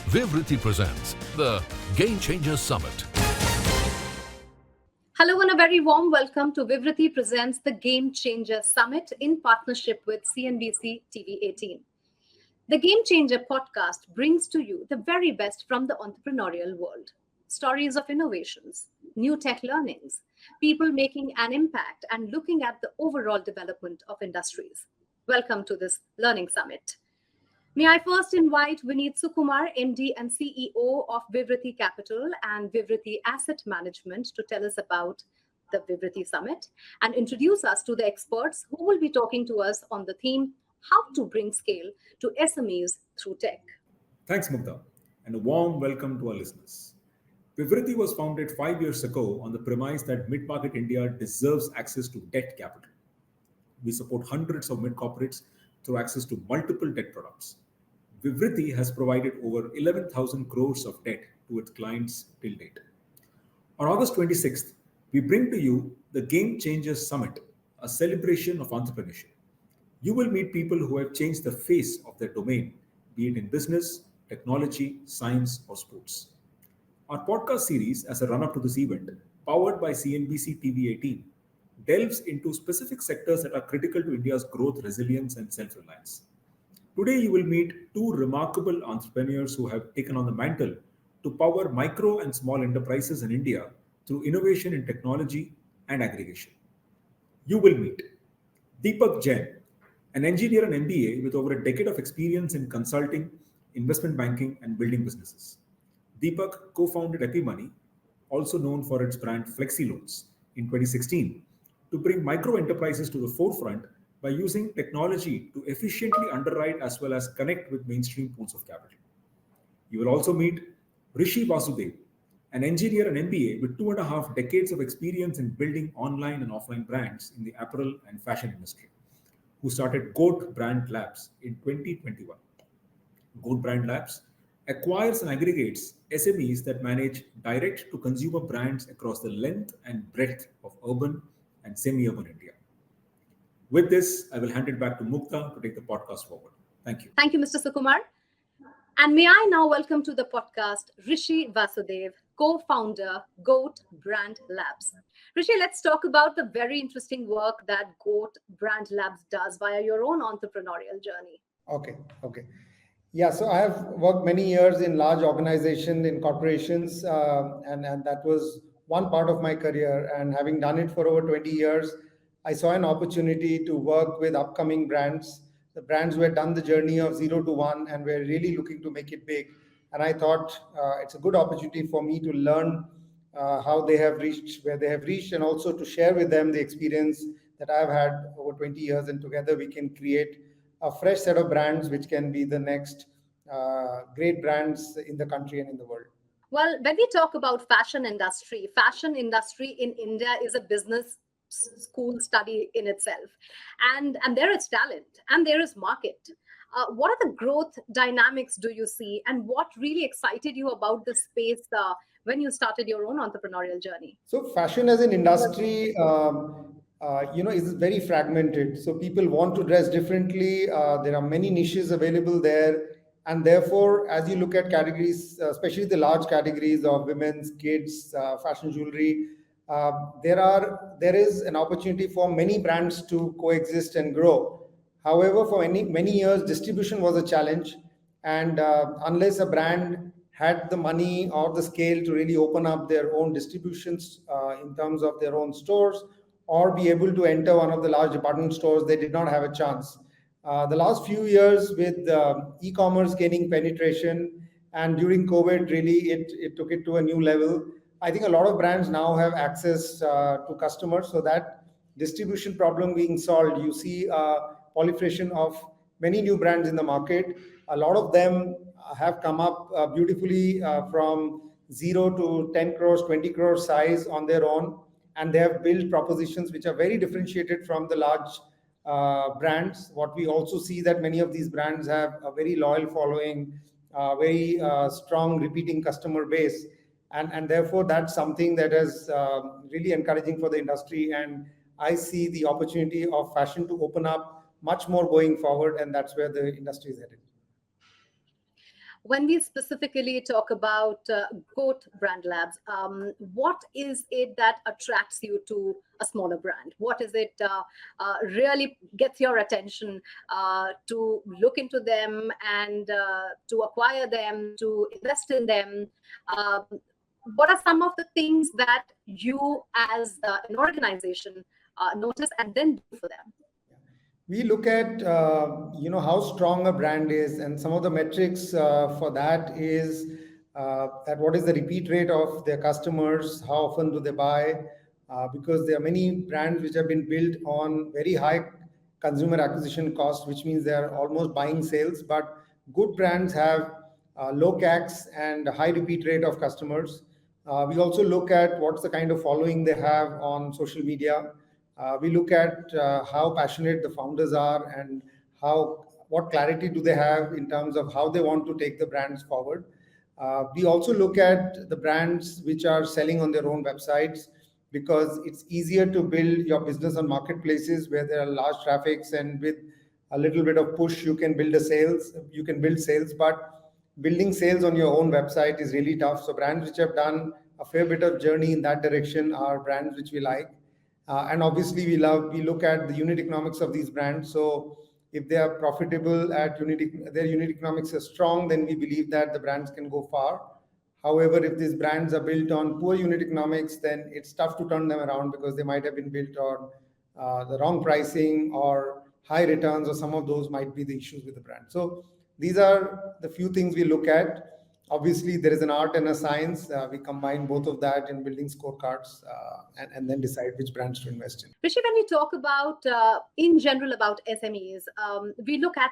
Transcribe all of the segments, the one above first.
Vivriti presents the Game Changers Summit. Hello and a very warm welcome to Vivriti presents the Game Changer Summit in partnership with CNBC TV 18. The Game Changer podcast brings to you the very best from the entrepreneurial world. Stories of innovations, new tech learnings, people making an impact and looking at the overall development of industries. Welcome to this Learning Summit. May I first invite Vineet Sukumar, MD and CEO of Vivriti Capital and Vivriti Asset Management to tell us about the Vivriti Summit and introduce us to the experts who will be talking to us on the theme, how to bring scale to SMEs through tech. Thanks, Mugdha, and a warm welcome to our listeners. Vivriti was founded 5 years ago on the premise that mid-market India deserves access to debt capital. We support hundreds of mid-corporates through access to multiple debt products. Vivriti has provided over 11,000 crores of debt to its clients till date. On August 26th, we bring to you the Game Changers Summit, a celebration of entrepreneurship. You will meet people who have changed the face of their domain, be it in business, technology, science, or sports. Our podcast series, as a run-up to this event, powered by CNBC TV 18, delves into specific sectors that are critical to India's growth, resilience, and self-reliance. Today, you will meet two remarkable entrepreneurs who have taken on the mantle to power micro and small enterprises in India through innovation in technology and aggregation. You will meet Deepak Jain, an engineer and MBA with over a decade of experience in consulting, investment banking, and building businesses. Deepak co-founded EpiMoney, also known for its brand Flexi Loans, in 2016 to bring micro enterprises to the forefront by using technology to efficiently underwrite as well as connect with mainstream pools of capital. You will also meet Rishi Vasudev, an engineer and MBA with 2.5 decades of experience in building online and offline brands in the apparel and fashion industry, who started G.O.A.T Brand Labs in 2021. G.O.A.T Brand Labs acquires and aggregates SMEs that manage direct-to-consumer brands across the length and breadth of urban and semi-urban India. With this, I will hand it back to Mukta to take the podcast forward. Thank you. Thank you, Mr. Sukumar. And may I now welcome to the podcast Rishi Vasudev, co-founder G.O.A.T Brand Labs. Rishi, let's talk about the very interesting work that G.O.A.T Brand Labs does via your own entrepreneurial journey. Okay. Yeah, so I have worked many years in large organizations, in corporations, and that was one part of my career. And having done it for over 20 years, I saw an opportunity to work with upcoming brands, the brands who had done the journey of 0 to 1 and were really looking to make it big. And I thought it's a good opportunity for me to learn how they have reached where they have reached, and also to share with them the experience that I've had over 20 years. And together we can create a fresh set of brands which can be the next great brands in the country and in the world. Well, when we talk about fashion industry in India is a business school study in itself, and there is talent and there is market. What are the growth dynamics do you see, and what really excited you about this space when you started your own entrepreneurial journey? So fashion as an industry is very fragmented. So people want to dress differently. There are many niches available there. And therefore, as you look at categories, especially the large categories of women's, kids, fashion jewelry, there is an opportunity for many brands to coexist and grow. However, for many years, distribution was a challenge. And unless a brand had the money or the scale to really open up their own distributions in terms of their own stores, or be able to enter one of the large department stores, they did not have a chance. The last few years with e-commerce gaining penetration, and during COVID, really it took it to a new level. I think a lot of brands now have access to customers, so that distribution problem being solved, you see proliferation of many new brands in the market. A lot of them have come up beautifully from 0 to 10 crores, 20 crores size on their own, and they have built propositions which are very differentiated from the large brands. What we also see that many of these brands have a very loyal following, very strong repeating customer base, and therefore that's something that is really encouraging for the industry. And I see the opportunity of fashion to open up much more going forward, and that's where the industry is headed. when we specifically talk about G.O.A.T brand labs, what is it that attracts you to a smaller brand? What is it really gets your attention to look into them and to acquire them, to invest in them? What are some of the things that you as an organization notice and then do for them? We look at how strong a brand is, and some of the metrics for that is at what is the repeat rate of their customers, how often do they buy, because there are many brands which have been built on very high consumer acquisition cost, which means they are almost buying sales. But good brands have low CACs and a high repeat rate of customers. We also look at what's the kind of following they have on social media. We look at how passionate the founders are and what clarity do they have in terms of how they want to take the brands forward. We also look at the brands which are selling on their own websites, because it's easier to build your business on marketplaces where there are large traffics, and with a little bit of push you can build sales. But building sales on your own website is really tough. So brands which have done a fair bit of journey in that direction are brands which we like. And obviously we look at the unit economics of these brands. So if they are profitable their unit economics are strong, then we believe that the brands can go far. However, if these brands are built on poor unit economics, then it's tough to turn them around, because they might have been built on the wrong pricing or high returns, or some of those might be the issues with the brand. So these are the few things we look at. Obviously, there is an art and a science. We combine both of that in building scorecards and then decide which brands to invest in. Rishi, when we talk about, in general, about SMEs, we look at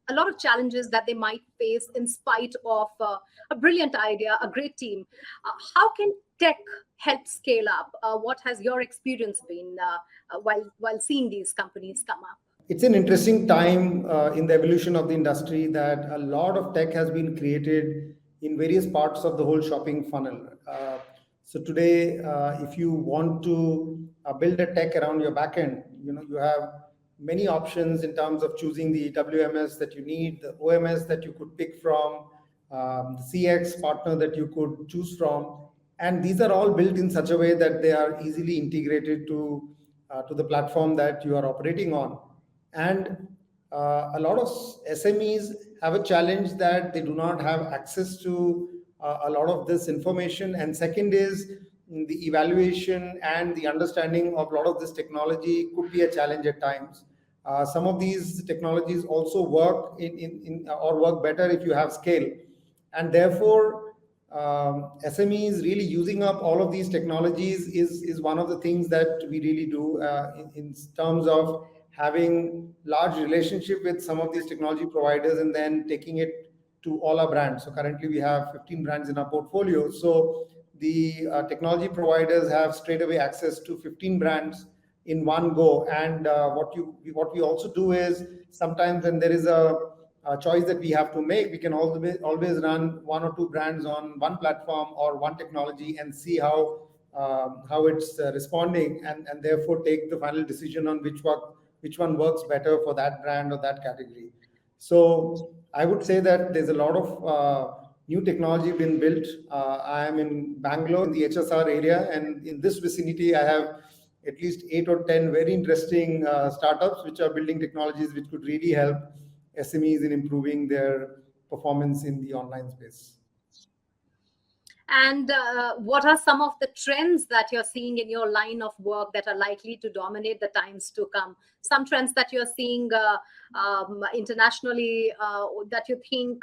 a lot of challenges that they might face in spite of a brilliant idea, a great team. How can tech help scale up? What has your experience been while seeing these companies come up? It's an interesting time in the evolution of the industry, that a lot of tech has been created in various parts of the whole shopping funnel. So today, if you want to build a tech around your backend, you have many options in terms of choosing the WMS that you need, the OMS that you could pick from, the CX partner that you could choose from. And these are all built in such a way that they are easily integrated to the platform that you are operating on. And a lot of SMEs have a challenge that they do not have access to a lot of this information. And second is the evaluation and the understanding of a lot of this technology could be a challenge at times. Some of these technologies also work or work better if you have scale. And therefore, SMEs really using up all of these technologies is one of the things that we really do in terms of having large relationship with some of these technology providers and then taking it to all our brands. So currently we have 15 brands in our portfolio. So the technology providers have straight away access to 15 brands in one go. And what we also do is, sometimes when there is a choice that we have to make, we can always run one or two brands on one platform or one technology and see how it's responding, and therefore take the final decision on which one works better for that brand or that category. So I would say that there's a lot of new technology being built. I am in Bangalore, in the HSR area, and in this vicinity, I have at least 8 or 10 very interesting startups which are building technologies which could really help SMEs in improving their performance in the online space. And what are some of the trends that you're seeing in your line of work that are likely to dominate the times to come? Some trends that you're seeing internationally that you think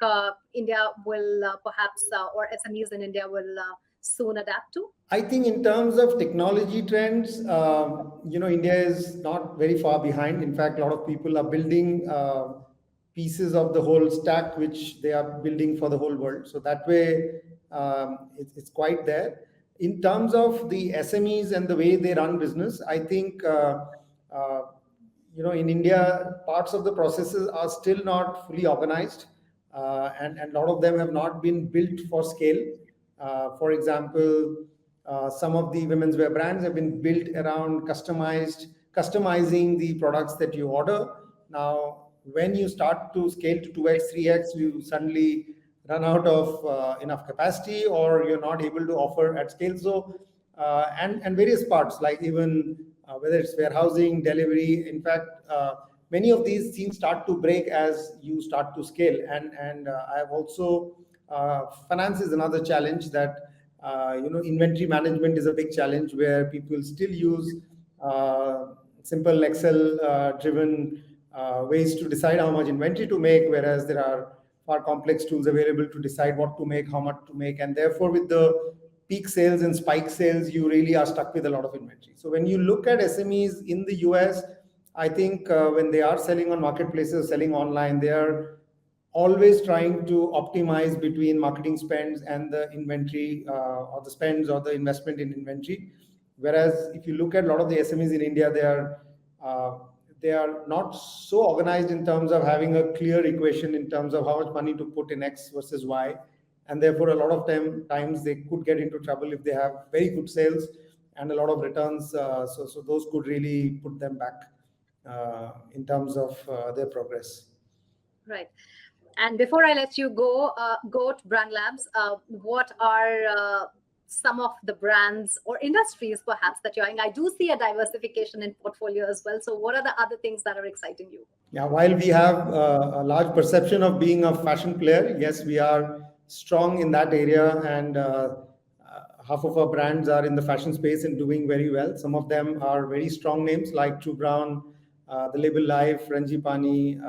India will perhaps, or SMEs in India will soon adapt to? I think in terms of technology trends, India is not very far behind. In fact, a lot of people are building pieces of the whole stack which they are building for the whole world. So that way, it's quite there. In terms of the SMEs and the way they run business, I think in India, parts of the processes are still not fully organized, and a lot of them have not been built for scale. For example, some of the women's wear brands have been built around customizing the products that you order. Now, when you start to scale to 2x, 3x, you suddenly run out of enough capacity, or you're not able to offer at scale. So and various parts, like even whether it's warehousing, delivery. In fact, many of these things start to break as you start to scale. And I've also finance is another challenge that inventory management is a big challenge, where people still use simple Excel driven ways to decide how much inventory to make, whereas there are far complex tools available to decide what to make, how much to make. And therefore, with the peak sales and spike sales, you really are stuck with a lot of inventory. So when you look at SMEs in the US, I think when they are selling on marketplaces, selling online, they are always trying to optimize between marketing spends and the inventory or the spends or the investment in inventory. Whereas if you look at a lot of the SMEs in India, they are not so organized in terms of having a clear equation in terms of how much money to put in X versus Y. And therefore, a lot of times they could get into trouble if they have very good sales and a lot of returns. So those could really put them back in terms of their progress. Right. And before I let you go, G.O.A.T Brand Labs, what are some of the brands or industries perhaps that you're in? I do see a diversification in portfolio as well. So what are the other things that are exciting you? Yeah, while we have a large perception of being a fashion player, yes, we are strong in that area, and half of our brands are in the fashion space and doing very well. Some of them are very strong names like True Brown, The Label Life, Frangipani,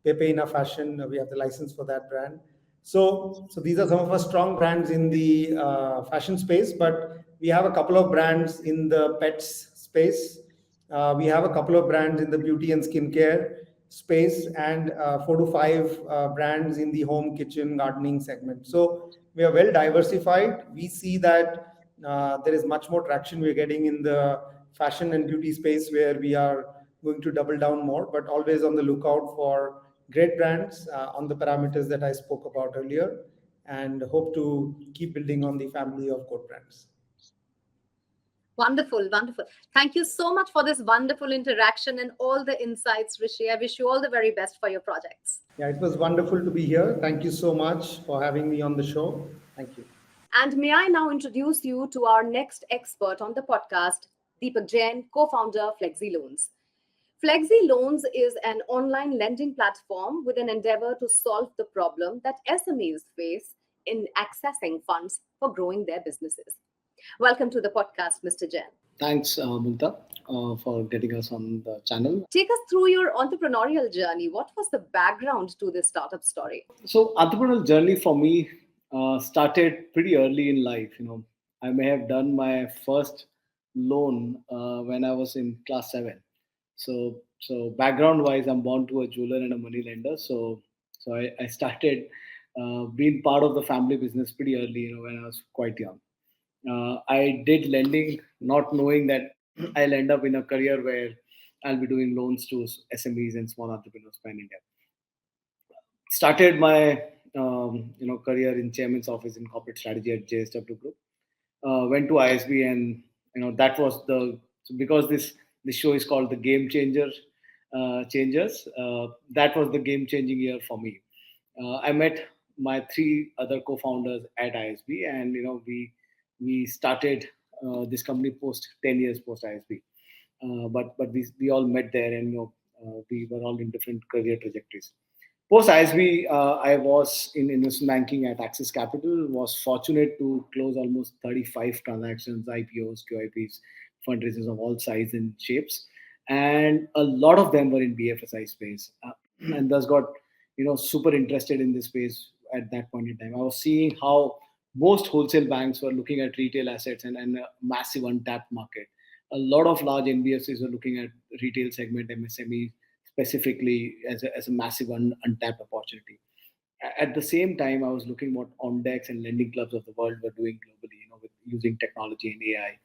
Pepe Ina Fashion. We have the license for that brand. So these are some of our strong brands in the fashion space, but we have a couple of brands in the pets space. We have a couple of brands in the beauty and skincare space, and 4 to 5 brands in the home, kitchen, gardening segment. So we are well diversified. We see that there is much more traction we're getting in the fashion and beauty space, where we are going to double down more, but always on the lookout for great brands on the parameters that I spoke about earlier, and hope to keep building on the family of G.O.A.T brands. Wonderful, wonderful. Thank you so much for this wonderful interaction and all the insights, Rishi. I wish you all the very best for your projects. Yeah, it was wonderful to be here. Thank you so much for having me on the show. Thank you. And may I now introduce you to our next expert on the podcast, Deepak Jain, co-founder Flexi Loans. Flexi Loans is an online lending platform with an endeavor to solve the problem that SMEs face in accessing funds for growing their businesses. Welcome to the podcast, Mr. Jain. Thanks, Mumta, for getting us on the channel. Take us through your entrepreneurial journey. What was the background to this startup story? So, entrepreneurial journey for me started pretty early in life. I may have done my first loan when I was in class 7. So background-wise, I'm born to a jeweler and a money lender. So I started being part of the family business pretty early. When I was quite young. I did lending, not knowing that I'll end up in a career where I'll be doing loans to SMEs and small entrepreneurs pan India. Started my career in chairman's office in corporate strategy at JSW Group. Went to ISB, and that was because this show is called the Game Changers. That was the game-changing year for me. I met my 3 other co-founders at ISB, and we started this company 10 years post ISB. But we all met there, and we were all in different career trajectories. Post ISB, I was in investment banking at Axis Capital. Was fortunate to close almost 35 transactions, IPOs, QIPs, fundraisers of all sizes and shapes, and a lot of them were in BFSI space, and thus got super interested in this space at that point in time. I was seeing how most wholesale banks were looking at retail assets and a massive untapped market. A lot of large NBFCs were looking at retail segment, MSME specifically, as a massive untapped opportunity. At the same time, I was looking what OnDex and lending clubs of the world were doing globally, with using technology and AI.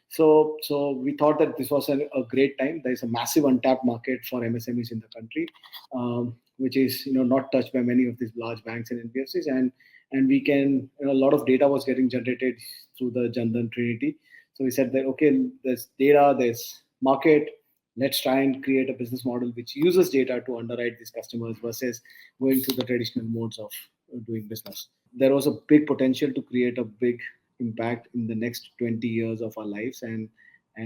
So we thought that this was a great time. There is a massive untapped market for MSMEs in the country, which is not touched by many of these large banks and NBFCs, and we can a lot of data was getting generated through the Jan Dhan Trinity. So we said that okay, there's data, there's market. Let's try and create a business model which uses data to underwrite these customers versus going through the traditional modes of doing business. There was a big potential to create a big impact in the next 20 years of our lives, and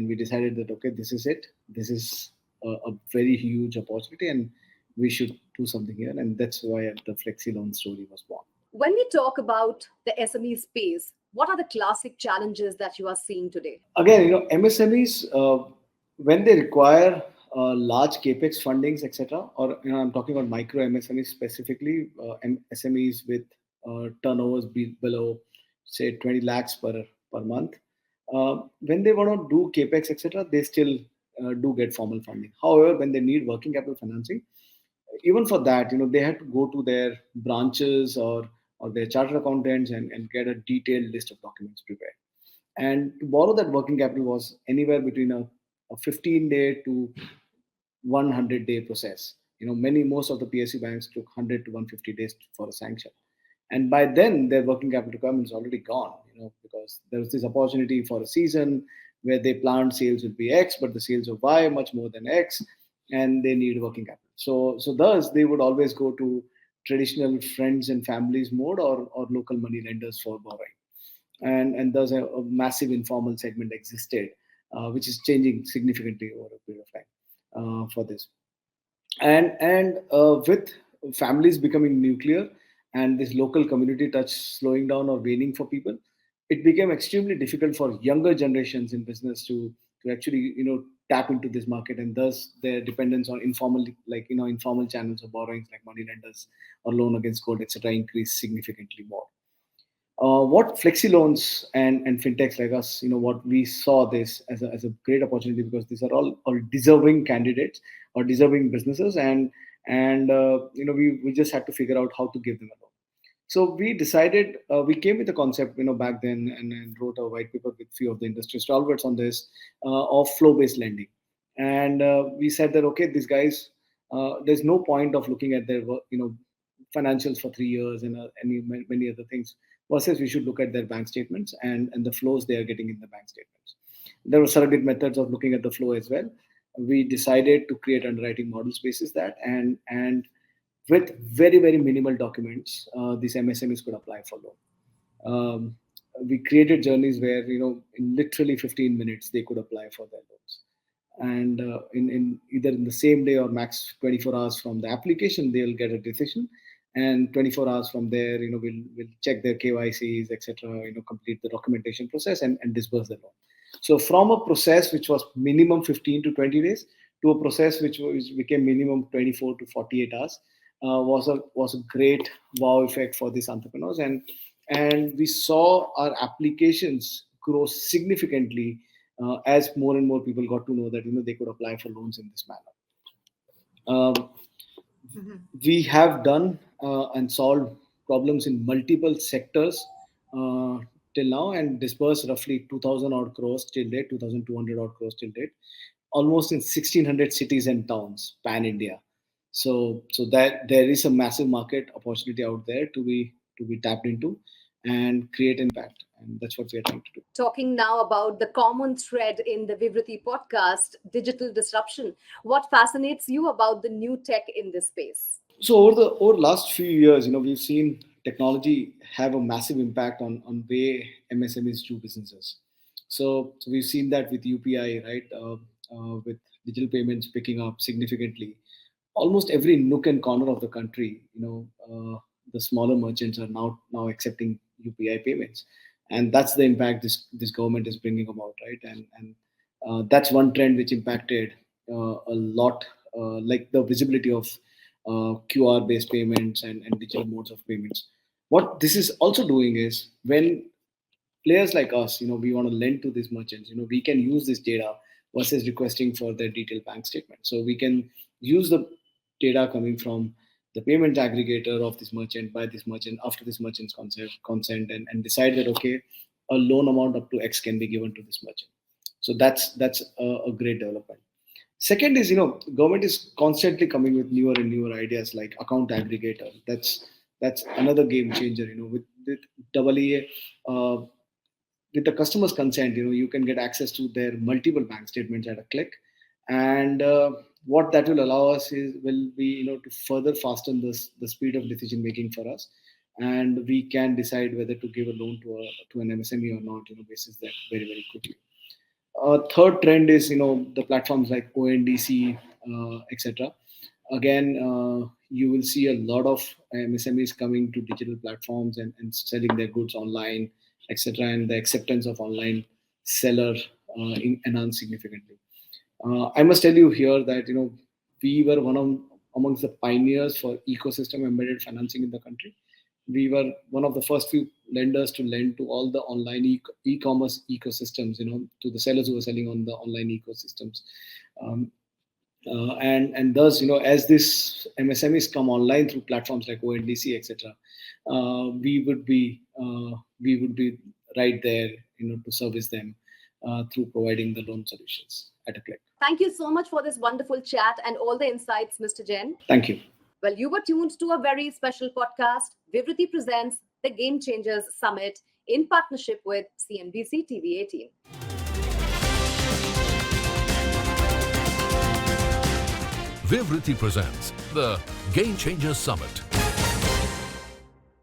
we decided that okay, this is it. This is a very huge opportunity, and we should do something here, and that's why the Flexi Loan story was born. When we talk about the SME space, what are the classic challenges that you are seeing today? Again, MSMEs, when they require large capex fundings, etc., or I'm talking about micro MSMEs specifically, SMEs with turnovers below say 20 lakhs per month. When they want to do capex, etc., they still do get formal funding. However, when they need working capital financing, even for that, they had to go to their branches or their chartered accountants and get a detailed list of documents prepared. And to borrow that working capital was anywhere between a 15-day to 100-day process. Most of the PSU banks took 100 to 150 days for a sanction. And by then, their working capital requirement is already gone, because there was this opportunity for a season where they planned sales would be X, but the sales of Y much more than X, and they need working capital. So thus, they would always go to traditional friends and families mode or local money lenders for borrowing. And thus a massive informal segment existed, which is changing significantly over a period of time for this. And with families becoming nuclear and this local community touch slowing down or waning for people, it became extremely difficult for younger generations in business to actually tap into this market, and thus their dependence on informal channels of borrowings like money lenders or loan against gold, etc., increased significantly more. What Flexi Loans and Fintechs like us, what we saw this as a great opportunity, because these are all deserving candidates or deserving businesses, and we just had to figure out how to give them a loan. So we decided, we came with the concept, back then, and wrote a white paper with few of the industry stalwarts on this, of flow-based lending. And we said that, okay, these guys, there's no point of looking at their, financials for 3 years and many other things, versus we should look at their bank statements and the flows they are getting in the bank statements. There were surrogate methods of looking at the flow as well. We decided to create underwriting models basis that, and with very, very minimal documents, these MSMEs could apply for loan. We created journeys where, in literally 15 minutes, they could apply for their loans. And in either in the same day or max 24 hours from the application, they'll get a decision. And 24 hours from there, we'll check their KYCs, etc., complete the documentation process and disburse the loan. So from a process which was minimum 15 to 20 days to a process which became minimum 24 to 48 hours, was a great wow effect for these entrepreneurs, and we saw our applications grow significantly as more and more people got to know that they could apply for loans in this manner. We have done and solved problems in multiple sectors till now, and disbursed roughly 2,000 odd crores till date, 2,200 odd crores till date, almost in 1,600 cities and towns pan India. So that there is a massive market opportunity out there to be tapped into and create impact, and that's what we are trying to do. Talking now about the common thread in the Vivriti podcast, digital disruption. What fascinates you about the new tech in this space? So over the last few years, we've seen technology have a massive impact on way MSMEs do businesses. So we've seen that with UPI, right? With digital payments picking up significantly. Almost every nook and corner of the country, the smaller merchants are now accepting UPI payments, and that's the impact this government is bringing about, right? And that's one trend which impacted a lot, like the visibility of QR-based payments and digital modes of payments. What this is also doing is, when players like us, we want to lend to these merchants, we can use this data versus requesting for their detailed bank statement. So we can use the data coming from the payment aggregator of this merchant by this merchant after this merchant's consent and decide that, okay, a loan amount up to X can be given to this merchant. So that's a great development. Second is, government is constantly coming with newer and newer ideas like account aggregator. That's another game changer. With EA, with the customer's consent, you can get access to their multiple bank statements at a click. And what that will allow us will be, to further fasten the speed of decision making for us. and we can decide whether to give a loan to an MSME or not, basis that very, very quickly. Third trend is, the platforms like ONDC, etc. Again, you will see a lot of MSMEs coming to digital platforms and selling their goods online, etc. And the acceptance of online seller enhanced significantly. I must tell you here that, we were amongst the pioneers for ecosystem embedded financing in the country. We were one of the first few lenders to lend to all the online e-commerce ecosystems, to the sellers who were selling on the online ecosystems. And thus, as this MSMEs come online through platforms like ONDC, etc., we would be right there, to service them through providing the loan solutions at a click. Thank you so much for this wonderful chat and all the insights, Mr. Jain. Thank you. Well, you were tuned to a very special podcast. Vivriti presents the Game Changers Summit in partnership with CNBC TV 18. Vivriti presents the Game Changers Summit